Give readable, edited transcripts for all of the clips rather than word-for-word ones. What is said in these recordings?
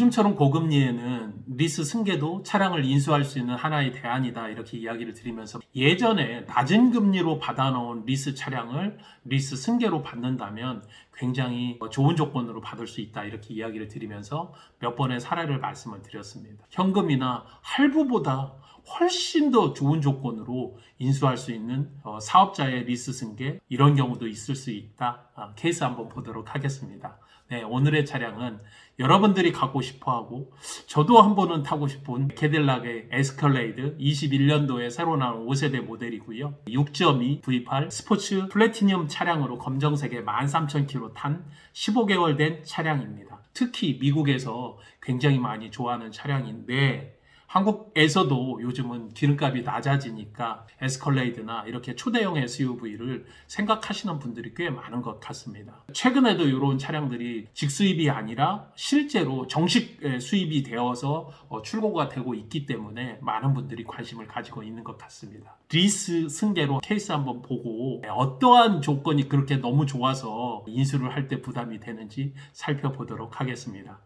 요즘처럼 고금리에는 리스 승계도 차량을 인수할 수 있는 하나의 대안이다 이렇게 이야기를 드리면서 예전에 낮은 금리로 받아놓은 리스 차량을 리스 승계로 받는다면 굉장히 좋은 조건으로 받을 수 있다 이렇게 이야기를 드리면서 몇 번의 사례를 말씀을 드렸습니다. 현금이나 할부보다 훨씬 더 좋은 조건으로 인수할 수 있는 사업자의 리스 승계 이런 경우도 있을 수 있다. 케이스 한번 보도록 하겠습니다. 네, 오늘의 차량은 여러분들이 갖고 싶어하고 저도 한 번은 타고 싶은 캐딜락의 에스컬레이드 21년도에 새로 나온 5세대 모델이고요. 6.2 V8 스포츠 플래티늄 차량으로 검정색에 13,000km 탄 15개월 된 차량입니다. 특히 미국에서 굉장히 많이 좋아하는 차량인데 한국에서도 요즘은 기름값이 낮아지니까 에스컬레이드나 이렇게 초대형 SUV를 생각하시는 분들이 꽤 많은 것 같습니다. 최근에도 이런 차량들이 직수입이 아니라 실제로 정식 수입이 되어서 출고가 되고 있기 때문에 많은 분들이 관심을 가지고 있는 것 같습니다. 리스 승계로 케이스 한번 보고 어떠한 조건이 그렇게 너무 좋아서 인수를 할 때 부담이 되는지 살펴보도록 하겠습니다.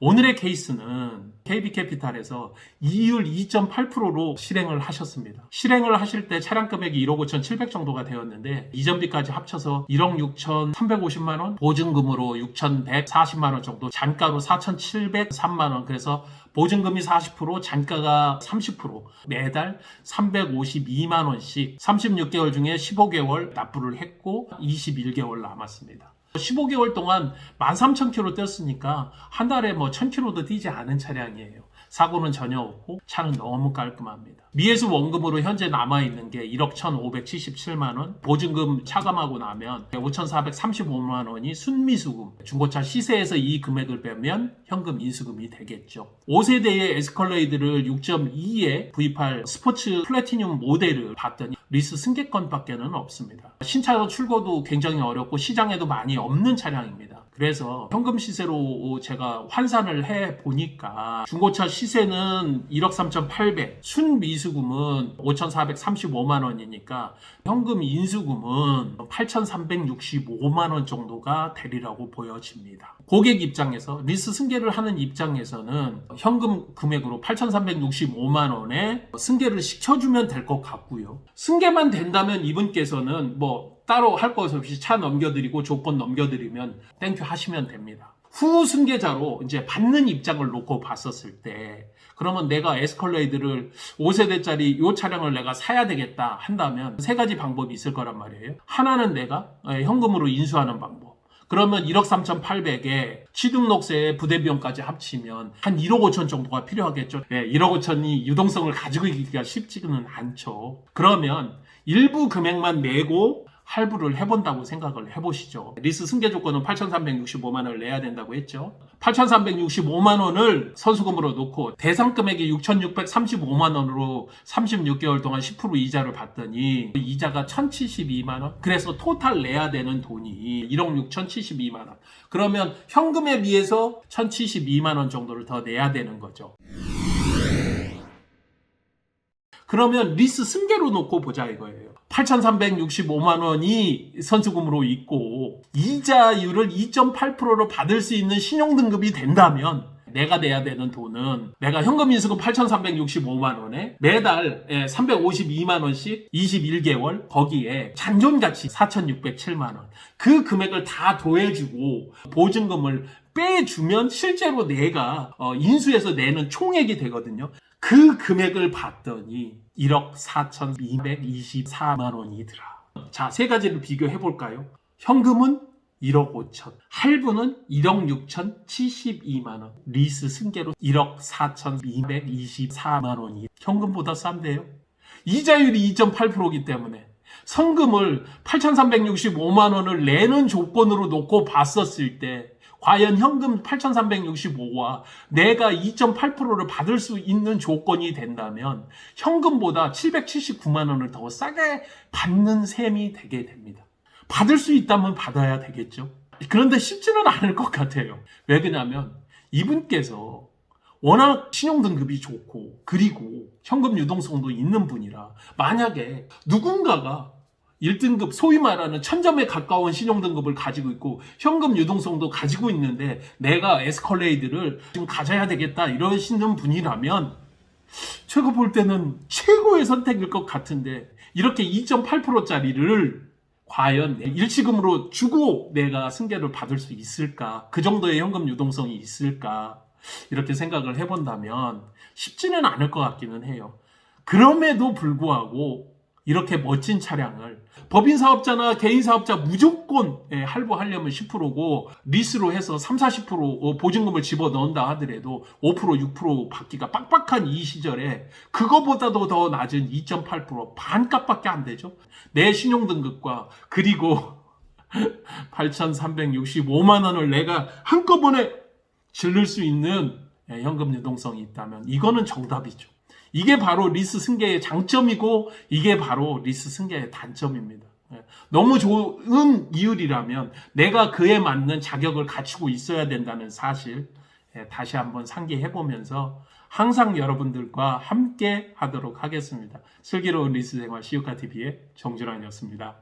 오늘의 케이스는 KB캐피탈에서 이율 2.8%로 실행을 하셨습니다. 실행을 하실 때 차량 금액이 1억 5,700 정도가 되었는데 이전비까지 합쳐서 1억 6,350만 원, 보증금으로 6,140만 원 정도, 잔가로 4,703만 원, 그래서 보증금이 40%, 잔가가 30%, 매달 352만 원씩 36개월 중에 15개월 납부를 했고 21개월 남았습니다. 15개월 동안 13,000km 뛰었으니까 한 달에 1,000km도 뛰지 않은 차량이에요. 사고는 전혀 없고 차는 너무 깔끔합니다. 미해수 원금으로 현재 남아있는 게 1억 1,577만 원, 보증금 차감하고 나면 5,435만 원이 순미수금, 중고차 시세에서 이 금액을 빼면 현금 인수금이 되겠죠. 5세대의 에스컬레이드를 6.2의 V8 스포츠 플래티늄 모델을 봤더니 리스 승계권밖에는 없습니다. 신차 출고도 굉장히 어렵고 시장에도 많이 없는 차량입니다. 그래서 현금 시세로 제가 환산을 해 보니까 중고차 시세는 1억 3,800, 순미수금은 5,435만 원이니까 현금 인수금은 8,365만 원 정도가 되리라고 보여집니다. 고객 입장에서 리스 승계를 하는 입장에서는 현금 금액으로 8,365만 원에 승계를 시켜주면 될 것 같고요. 승계만 된다면 이분께서는 따로 할 것 없이 차 넘겨드리고 조건 넘겨드리면 땡큐 하시면 됩니다. 후 승계자로 이제 받는 입장을 놓고 봤었을 때 그러면 내가 에스컬레이드를 5세대짜리 이 차량을 내가 사야 되겠다 한다면 세 가지 방법이 있을 거란 말이에요. 하나는 내가 현금으로 인수하는 방법. 그러면 1억 3,800에 취등록세 부대비용까지 합치면 한 1억 5천 정도가 필요하겠죠. 1억 5천이 유동성을 가지고 있기가 쉽지는 않죠. 그러면 일부 금액만 내고 할부를 해본다고 생각을 해보시죠. 리스 승계 조건은 8,365만 원을 내야 된다고 했죠. 8,365만 원을 선수금으로 놓고 대상 금액이 6,635만 원으로 36개월 동안 10% 이자를 받더니 이자가 1,072만 원. 그래서 토탈 내야 되는 돈이 1억 6,072만 원. 그러면 현금에 비해서 1,072만 원 정도를 더 내야 되는 거죠. 그러면 리스 승계로 놓고 보자 이거예요. 8,365만 원이 선수금으로 있고 이자율을 2.8%로 받을 수 있는 신용등급이 된다면 내가 내야 되는 돈은 내가 현금 인수금 8,365만 원에 매달 352만 원씩 21개월 거기에 잔존가치 4,607만 원 그 금액을 다 더해주고 보증금을 빼주면 실제로 내가 인수해서 내는 총액이 되거든요. 그 금액을 봤더니 1억 4,224만 원이더라. 자, 세 가지를 비교해 볼까요? 현금은 1억 5천, 할부는 1억 6,072만 원, 리스 승계로 1억 4,224만 원이 현금보다 싼데요. 이자율이 2.8%이기 때문에 성금을 8,365만 원을 내는 조건으로 놓고 봤었을 때 과연 현금 8,365와 내가 2.8%를 받을 수 있는 조건이 된다면 현금보다 779만 원을 더 싸게 받는 셈이 되게 됩니다. 받을 수 있다면 받아야 되겠죠. 그런데 쉽지는 않을 것 같아요. 왜 그러냐면 이분께서 워낙 신용등급이 좋고 그리고 현금 유동성도 있는 분이라 만약에 누군가가 1등급 소위 말하는 1000점에 가까운 신용등급을 가지고 있고 현금 유동성도 가지고 있는데 내가 에스컬레이드를 좀 가져야 되겠다 이러시는 분이라면 제가 볼 때는 최고의 선택일 것 같은데 이렇게 2.8%짜리를 과연 일시금으로 주고 내가 승계를 받을 수 있을까? 그 정도의 현금 유동성이 있을까? 이렇게 생각을 해본다면 쉽지는 않을 것 같기는 해요. 그럼에도 불구하고 이렇게 멋진 차량을 법인 사업자나 개인 사업자 무조건 할부하려면 10%고 리스로 해서 30-40% 보증금을 집어넣는다 하더라도 5% 6% 받기가 빡빡한 이 시절에 그거보다도 더 낮은 2.8% 반값밖에 안 되죠. 내 신용등급과 그리고 8,365만 원을 내가 한꺼번에 질를 수 있는 현금 유동성이 있다면 이거는 정답이죠. 이게 바로 리스 승계의 장점이고 이게 바로 리스 승계의 단점입니다. 너무 좋은 이율이라면 내가 그에 맞는 자격을 갖추고 있어야 된다는 사실 다시 한번 상기해보면서 항상 여러분들과 함께 하도록 하겠습니다. 슬기로운 리스 생활 시우카TV의 정준환이었습니다.